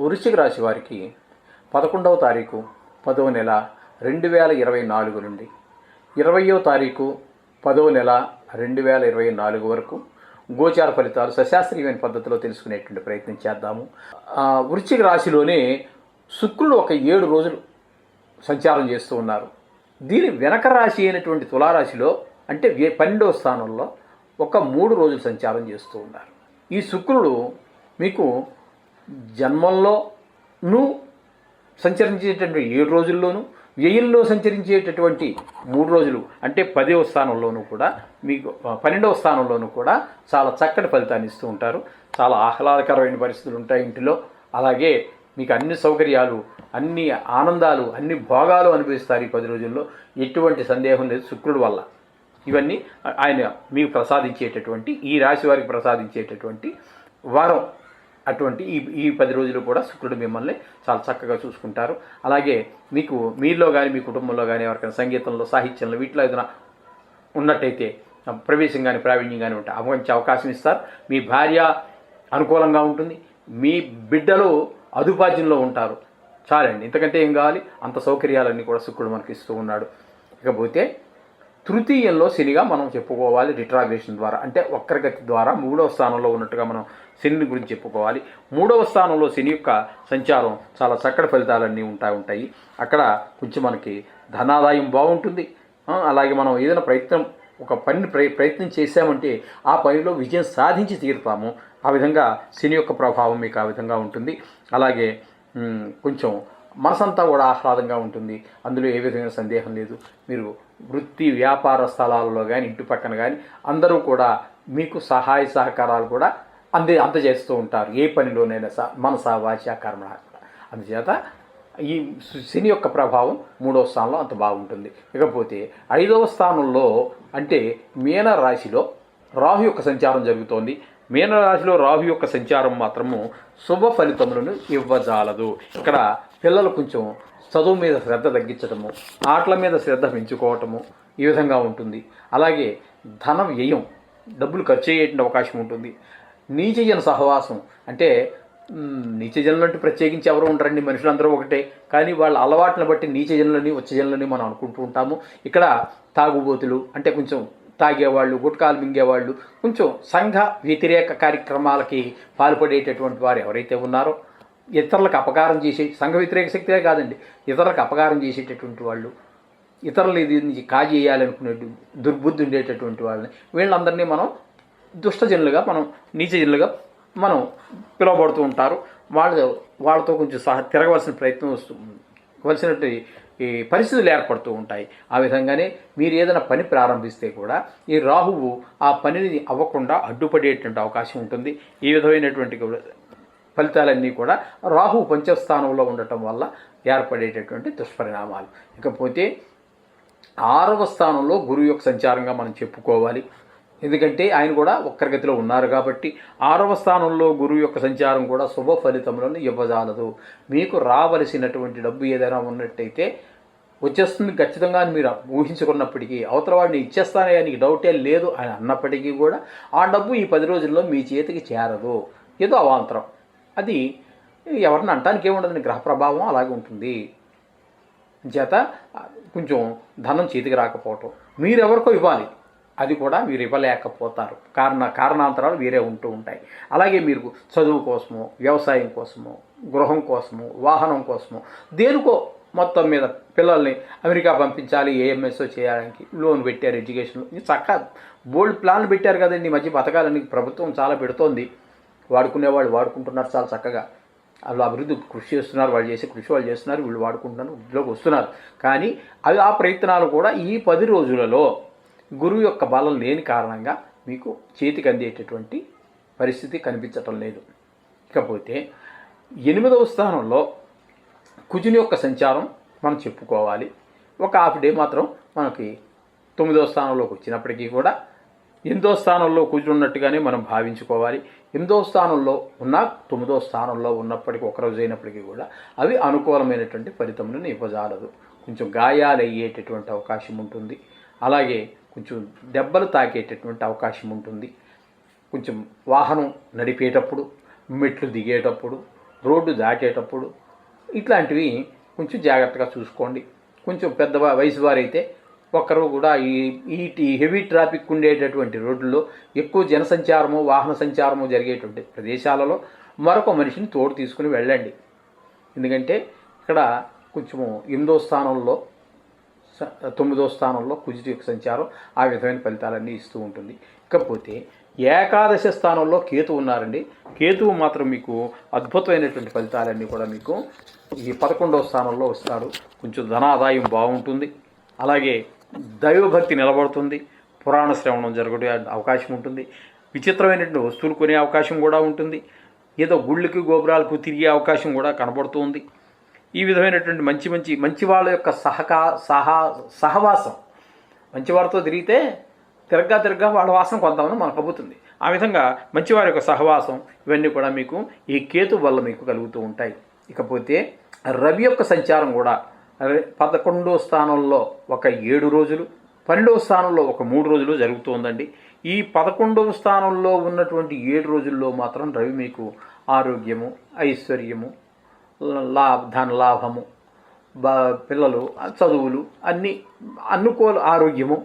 వృశ్చిక రాశి వారికి 11వ తారీఖు 10వ నెల 2024 నుండి 20వ తారీఖు 10వ నెల 2024 వరకు గోచార ఫలితాలు సశాస్త్రీయమైన పద్ధతిలో తెలుసుకునేటువంటి ప్రయత్నం చేద్దాము. వృశ్చిక రాశిలోనే శుక్రుడు ఒక 7 రోజులు సంచారం చేస్తూ ఉన్నారు. దీని వెనక రాశి అయినటువంటి తులారాశిలో అంటే 12వ స్థానంలో ఒక 3 రోజులు సంచారం చేస్తూ ఉన్నారు. ఈ శుక్రుడు మీకు జన్మంలోనూ సంచరించేటటువంటి 7 రోజుల్లోనూ, వ్యయంలో సంచరించేటటువంటి 3 రోజులు అంటే 10వ స్థానంలోనూ కూడా మీకు 12వ స్థానంలోనూ కూడా చాలా చక్కటి ఫలితాన్ని ఇస్తూ ఉంటారు. చాలా ఆహ్లాదకరమైన పరిస్థితులు ఉంటాయి ఇంటిలో. అలాగే మీకు అన్ని సౌకర్యాలు, అన్ని ఆనందాలు, అన్ని భోగాలు అనుభవిస్తారు ఈ 10 రోజుల్లో. ఎటువంటి సందేహం లేదు శుక్రుడు వల్ల. ఇవన్నీ ఆయన మీకు ప్రసాదించేటటువంటి, ఈ రాశి వారికి ప్రసాదించేటటువంటి వారం. అటువంటి ఈ 10 రోజులు కూడా శుక్రుడు మిమ్మల్ని చాలా చక్కగా చూసుకుంటారు. అలాగే మీకు మీలో కానీ మీ కుటుంబంలో కానీ ఎవరికైనా సంగీతంలో, సాహిత్యంలో వీటిలో ఏదైనా ఉన్నట్టయితే ప్రవేశం కానీ ప్రావీణ్యం కానీ ఉంటే మంచి అవకాశం ఇస్తారు. మీ భార్య అనుకూలంగా ఉంటుంది. మీ బిడ్డలు అదుపాజ్యంలో ఉంటారు. చాలండి, ఇంతకంటే ఏం కావాలి? అంత సౌకర్యాలన్నీ కూడా శుక్రుడు మనకి ఇస్తూ ఉన్నాడు. ఇకపోతే తృతీయంలో శనిగా మనం చెప్పుకోవాలి. రిట్రాగ్రేషన్ ద్వారా అంటే వక్రగతి ద్వారా 3వ స్థానంలో ఉన్నట్టుగా మనం శని గురించి చెప్పుకోవాలి. 3వ స్థానంలో శని యొక్క సంచారం చాలా చక్కటి ఫలితాలన్నీ ఉంటాయి. అక్కడ కొంచెం మనకి ధనాదాయం బాగుంటుంది. అలాగే మనం ఏదైనా ఒక పనిని ప్రయత్నం చేశామంటే ఆ పనిలో విజయం సాధించి తీరుతాము. ఆ విధంగా శని యొక్క ప్రభావం మీకు ఆ విధంగా ఉంటుంది. అలాగే కొంచెం మనసంతా కూడా ఆహ్లాదంగా ఉంటుంది. అందులో ఏ విధమైన సందేహం లేదు. మీరు వృత్తి వ్యాపార స్థలాలలో కానీ, ఇంటి పక్కన కానీ అందరూ కూడా మీకు సహాయ సహకారాలు కూడా అందజేస్తూ ఉంటారు. ఏ పనిలోనైనా మనస వాచ కర్మ. అందుచేత ఈ శని యొక్క ప్రభావం 3వ స్థానంలో అంత బాగుంటుంది. ఇకపోతే 5వ స్థానంలో అంటే మీన రాశిలో రాహు యొక్క సంచారం జరుగుతోంది. మీనరాశిలో రాహు యొక్క సంచారం మాత్రము శుభ ఫలితములను ఇవ్వజాలదు. ఇక్కడ పిల్లలు కొంచెం చదువు మీద శ్రద్ధ తగ్గించటము, ఆటల మీద శ్రద్ధ పెంచుకోవటము ఈ విధంగా ఉంటుంది. అలాగే ధన వ్యయం, డబ్బులు ఖర్చు అయ్యేటువంటి అవకాశం ఉంటుంది. నీచజన సహవాసం అంటే నీచజనులు అంటే ప్రత్యేకించి ఎవరు ఉండరండి, మనుషులందరూ ఒకటే. కానీ వాళ్ళ అలవాట్లను బట్టి నీచజనులని ఉచ్చజనులని మనం అనుకుంటూ ఉంటాము. ఇక్కడ తాగుబోతులు అంటే కొంచెం తాగేవాళ్ళు, గుట్కాలు మింగేవాళ్ళు, కొంచెం సంఘ వ్యతిరేక కార్యక్రమాలకి పాల్పడేటటువంటి వారు ఎవరైతే ఉన్నారో, ఇతరులకు అపకారం చేసే, సంఘ వ్యతిరేక శక్తే కాదండి, ఇతరులకు అపకారం చేసేటటువంటి వాళ్ళు, ఇతరులు ఇది నుంచి కాజేయాలనుకునే దుర్బుద్ధి ఉండేటటువంటి వాళ్ళని, వీళ్ళందరినీ మనం దుష్టజనులుగా, మనం నీచజనులుగా మనం పిలువబడుతూ ఉంటారు. వాళ్ళతో కొంచెం తిరగవలసిన ప్రయత్నం వలసినట్టు ఈ పరిస్థితులు ఏర్పడుతూ ఉంటాయి. ఆ విధంగానే మీరు ఏదైనా పని ప్రారంభిస్తే కూడా ఈ రాహువు ఆ పనిని అవ్వకుండా అడ్డుపడేటువంటి అవకాశం ఉంటుంది. ఈ విధమైనటువంటి ఫలితాలన్నీ కూడా రాహువు పంచస్థానంలో ఉండటం వల్ల ఏర్పడేటటువంటి దుష్పరిణామాలు. ఇకపోతే 6వ స్థానంలో గురువు యొక్క సంచారంగా మనం చెప్పుకోవాలి. ఎందుకంటే ఆయన కూడా వక్రగతిలో ఉన్నారు కాబట్టి 6వ స్థానంలో గురువు యొక్క సంచారం కూడా శుభ ఫలితములను ఇవ్వజాలదు. మీకు రావలసినటువంటి డబ్బు ఏదైనా ఉన్నట్టయితే వచ్చేస్తుంది ఖచ్చితంగా అని మీరు ఊహించుకున్నప్పటికీ, అవతల వాడిని ఇచ్చేస్తానే నీకు డౌటే లేదు అని అన్నప్పటికీ కూడా ఆ డబ్బు ఈ 10 రోజుల్లో మీ చేతికి చేరదు. ఏదో అవాంతరం. అది ఎవరిని అంటానికి ఏముండదని గ్రహ ప్రభావం అలాగే ఉంటుంది. చేత కొంచెం ధనం చేతికి రాకపోవటం, మీరెవరికో ఇవ్వాలి, అది కూడా మీరు ఇవ్వలేకపోతారు. కారణాంతరాలు వేరే ఉంటూ ఉంటాయి. అలాగే మీరు చదువు కోసమో, వ్యవసాయం కోసమో, గృహం కోసమో, వాహనం కోసమో, దేనికో మొత్తం మీద పిల్లల్ని అమెరికా పంపించాలి, ఏఎంఎస్ఓ చేయడానికి లోన్ పెట్టారు, ఎడ్యుకేషన్ చక్కగా బోల్డ్ ప్లాన్లు పెట్టారు కదండి. ఈ మధ్య పథకాలని ప్రభుత్వం చాలా పెడుతోంది. వాడుకునేవాళ్ళు వాడుకుంటున్నారు చాలా చక్కగా. వాళ్ళు అభివృద్ధి కృషి చేస్తున్నారు, వాళ్ళు చేసే కృషి వాళ్ళు చేస్తున్నారు, వీళ్ళు వాడుకుంటున్నారు, వృద్ధిలోకి వస్తున్నారు. కానీ ఆ ప్రయత్నాలు కూడా ఈ 10 రోజులలో గురువు యొక్క బలం లేని కారణంగా మీకు చేతికి అందేటటువంటి పరిస్థితి కనిపించటం లేదు. ఇకపోతే 8వ స్థానంలో కుజుని యొక్క సంచారం మనం చెప్పుకోవాలి. ఒక హాఫ్ డే మాత్రం మనకి 9వ స్థానంలోకి వచ్చినప్పటికీ కూడా 8వ స్థానంలో కుజుడు ఉన్నట్టుగానే మనం భావించుకోవాలి. 8వ స్థానంలో ఉన్న 9వ స్థానంలో ఉన్నప్పటికీ ఒకరోజు అయినప్పటికీ కూడా అవి అనుకూలమైనటువంటి ఫలితములను ఇవ్వజాలదు. కొంచెం గాయాలు అయ్యేటటువంటి అవకాశం ఉంటుంది. అలాగే కొంచెం దెబ్బలు తాకేటటువంటి అవకాశం ఉంటుంది. కొంచెం వాహనం నడిపేటప్పుడు, మెట్లు దిగేటప్పుడు, రోడ్డు దాటేటప్పుడు ఇట్లాంటివి కొంచెం జాగ్రత్తగా చూసుకోండి. కొంచెం పెద్ద వయసు వారైతే ఒక్కరు కూడా ఈ హెవీ ట్రాఫిక్ ఉండేటటువంటి రోడ్లలో ఎక్కువ జనసంచారము వాహన సంచారము జరిగేటువంటి ప్రదేశాలలో మరొక మనిషిని తోడు తీసుకుని వెళ్ళండి. ఎందుకంటే ఇక్కడ కొంచెము 8వ స్థానంలో 9వ స్థానంలో కుజుడి యొక్క సంచారం ఆ విధమైన ఫలితాలన్నీ ఇస్తూ ఉంటుంది. ఇకపోతే ఏకాదశ స్థానంలో కేతువు ఉన్నారండి. కేతువు మాత్రం మీకు అద్భుతమైనటువంటి ఫలితాలన్నీ కూడా మీకు ఈ 11వ స్థానంలో వస్తారు. కొంచెం ధనాదాయం బాగుంటుంది. అలాగే దైవభక్తి నిలబడుతుంది. పురాణ శ్రవణం జరగడే అవకాశం ఉంటుంది. విచిత్రమైనటువంటి వస్తువులు కొనే అవకాశం కూడా ఉంటుంది. ఏదో గుళ్ళకి గోపురాలకు తిరిగే అవకాశం కూడా కనబడుతుంది. ఈ విధమైనటువంటి మంచి వాళ్ళ యొక్క సహవాసం, మంచివారితో తిరిగితే తిరగ్గా వాళ్ళ వాసన కొంతమంది మనకు అబ్బుతుంది. ఆ విధంగా మంచివారి యొక్క సహవాసం ఇవన్నీ కూడా మీకు ఈ కేతు వల్ల మీకు కలుగుతూ ఉంటాయి. ఇకపోతే రవి యొక్క సంచారం కూడా 11వ స్థానంలో ఒక 7 రోజులు, 12వ స్థానంలో ఒక 3 రోజులు జరుగుతుందండి. ఈ 11వ స్థానంలో ఉన్నటువంటి 7 రోజుల్లో మాత్రం రవి మీకు ఆరోగ్యము, ఐశ్వర్యము, ధన లాభము, పిల్లలు చదువులు అన్నీ అనుకూల ఆరోగ్యము,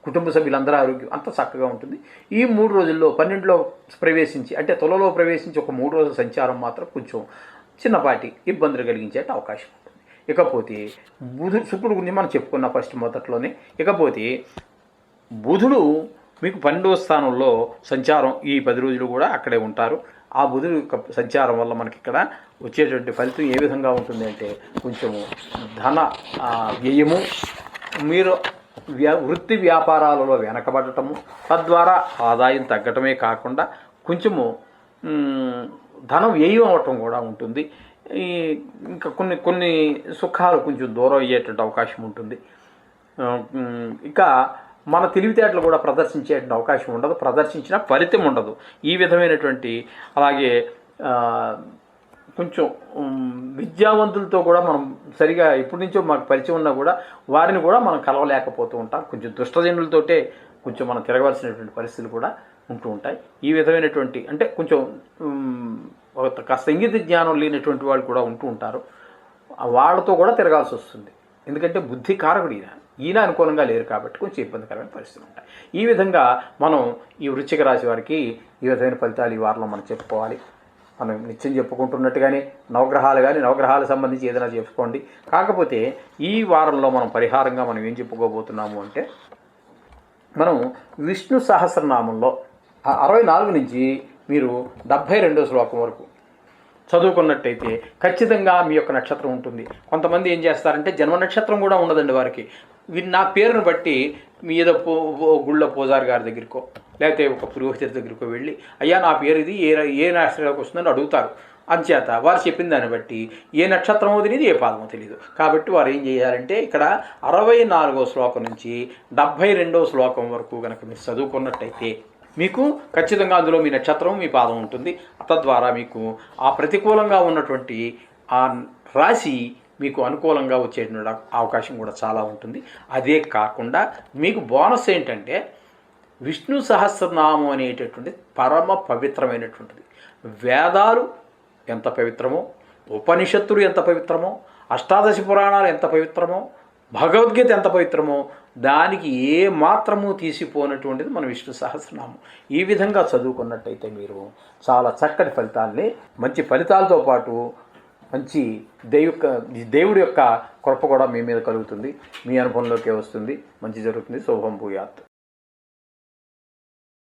కుటుంబ సభ్యులందరూ ఆరోగ్యం అంతా చక్కగా ఉంటుంది. ఈ 3 రోజుల్లో 12లో ప్రవేశించి అంటే తులలో ప్రవేశించి ఒక 3 రోజుల సంచారం మాత్రం కొంచెం చిన్నపాటి ఇబ్బందులు కలిగించే అవకాశం ఉంటుంది. ఇకపోతే శుక్రుడు గురించి మనం చెప్పుకున్న మొదట్లోనే. ఇకపోతే బుధుడు మీకు 12వ స్థానంలో సంచారం ఈ 10 రోజులు కూడా అక్కడే ఉంటారు. ఆ బుధుడు యొక్క సంచారం వల్ల మనకి ఇక్కడ వచ్చేటువంటి ఫలితం ఏ విధంగా ఉంటుంది అంటే కొంచెము ధన వ్యయము, మీరు వృత్తి వ్యాపారాలలో వెనకబడటము, తద్వారా ఆదాయం తగ్గటమే కాకుండా కొంచెము ధనం వ్యయం అవటం కూడా ఉంటుంది. ఇంకా కొన్ని సుఖాలు కొంచెం దూరం అయ్యేటువంటి అవకాశం ఉంటుంది. ఇంకా మన తెలివితేటలు కూడా ప్రదర్శించేటువంటి అవకాశం ఉండదు, ప్రదర్శించిన ఫలితం ఉండదు. ఈ విధమైనటువంటి అలాగే కొంచెం విద్యావంతులతో కూడా మనం సరిగా ఎప్పటి నుంచో మాకు పరిచయం ఉన్నా కూడా వారిని కూడా మనం కలవలేకపోతూ ఉంటాం. కొంచెం దుష్టజనులతోటే కొంచెం మనం తిరగవలసినటువంటి పరిస్థితులు కూడా ఉంటూ ఉంటాయి. ఈ విధమైనటువంటి అంటే కొంచెం కాస్త ఇంగిత జ్ఞానం లేనటువంటి వాళ్ళు కూడా ఉంటూ ఉంటారు. వాళ్ళతో కూడా తిరగాల్సి వస్తుంది. ఎందుకంటే బుద్ధి కారకుడు ఈయన అనుకూలంగా లేరు కాబట్టి కొంచెం ఇబ్బందికరమైన పరిస్థితులు ఉంటాయి. ఈ విధంగా మనం ఈ వృశ్చిక రాశి వారికి ఈ విధమైన ఫలితాలు ఈ వారంలో మనం చెప్పుకోవాలి. మనం నిత్యం చెప్పుకుంటున్నట్టుగానే నవగ్రహాలకు సంబంధించి ఏదైనా చెప్పుకోండి. కాకపోతే ఈ వారంలో మనం పరిహారంగా మనం ఏం చెప్పుకోబోతున్నాము అంటే మనం విష్ణు సహస్రనామంలో 64 నుంచి మీరు 72వ శ్లోకం వరకు చదువుకున్నట్టయితే ఖచ్చితంగా మీ యొక్క నక్షత్రం ఉంటుంది. కొంతమంది ఏం చేస్తారంటే జన్మ నక్షత్రం కూడా ఉండదండి వారికి. నా పేరును బట్టి మీ ఏదో గుళ్ళో పూజారి గారి దగ్గరికో లేకపోతే ఒక పురోహితుడి దగ్గరికో వెళ్ళి అయ్యా నా పేరు ఇది ఏ నక్షత్రంలోకి వస్తుందని అడుగుతారు. అంచేత వారు చెప్పిన దాన్ని బట్టి ఏ నక్షత్రమో తెలియదు, ఏ పాదమో తెలియదు. కాబట్టి వారు ఏం చేయాలంటే ఇక్కడ 64వ శ్లోకం నుంచి 72వ శ్లోకం వరకు కనుక మీరు చదువుకున్నట్టయితే మీకు ఖచ్చితంగా అందులో మీ నక్షత్రం మీ పాదం ఉంటుంది. తద్వారా మీకు ఆ ప్రతికూలంగా ఉన్నటువంటి ఆ రాశి మీకు అనుకూలంగా వచ్చేటువంటి అవకాశం కూడా చాలా ఉంటుంది. అదే కాకుండా మీకు బోనస్ ఏంటంటే విష్ణు సహస్రనామం అనేటటువంటి పరమ పవిత్రమైనటువంటిది. వేదాలు ఎంత పవిత్రమో, ఉపనిషత్తులు ఎంత పవిత్రమో, అష్టాదశ పురాణాలు ఎంత పవిత్రమో, భగవద్గీత ఎంత పవిత్రమో దానికి ఏ మాత్రము తీసిపోనటువంటిది మన విష్ణు సహస్రనామం. ఈ విధంగా చదువుకున్నట్టయితే మీరు చాలా చక్కటి ఫలితాలని, మంచి ఫలితాలతో పాటు మంచి దేవుడి యొక్క కృప కూడా మీ మీద కలుగుతుంది. మీ అనుభవంలోకే వస్తుంది. మంచి జరుగుతుంది. శుభం భూయాత్.